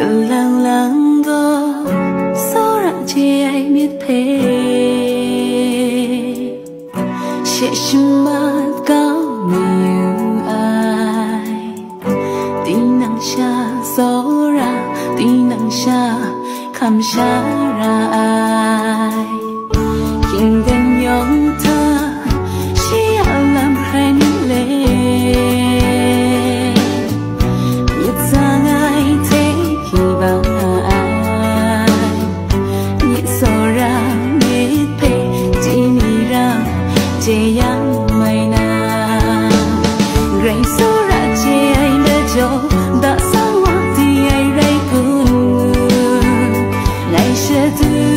lăng lăng go sao rạng che ai biết thế sẽ chim mắt cao nhiều ai tin nắng xa gió ra tin nắng xa khăm xa ra ai hình đèn nhón thơ chỉ làm rèn lên nhật ra ngay thế khi bao ai nhẹ sầu ra biết thế chỉ mi ra che yang mai na gray sâu ra che ai lỡ cho đã sáng hoa thì ai ray cũng ngày sẽ từ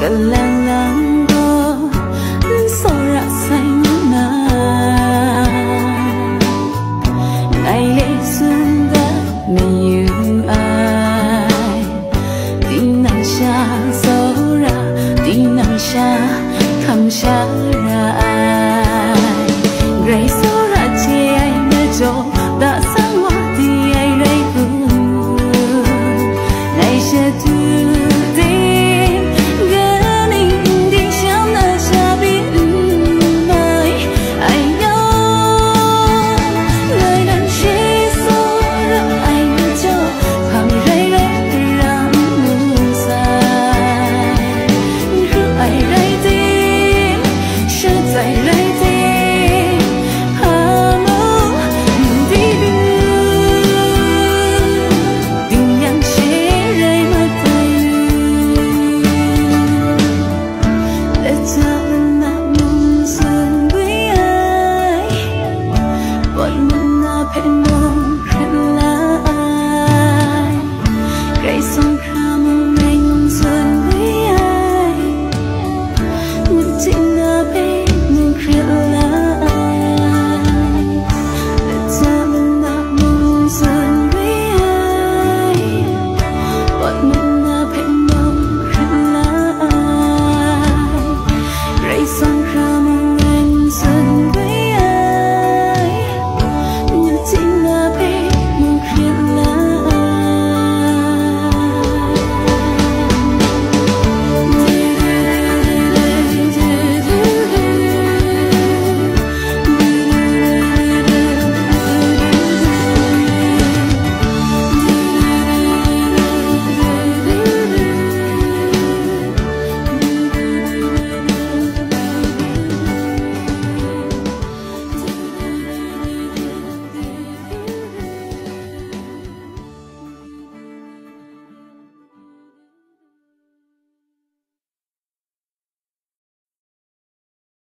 lăng lăng go sâu rạ xanh na ngày lễ xuân đất mình như ai tin nắng xa sâu rạ tin nắng xa khăm xa ra ai gray sâu rạ che ai nơi chỗ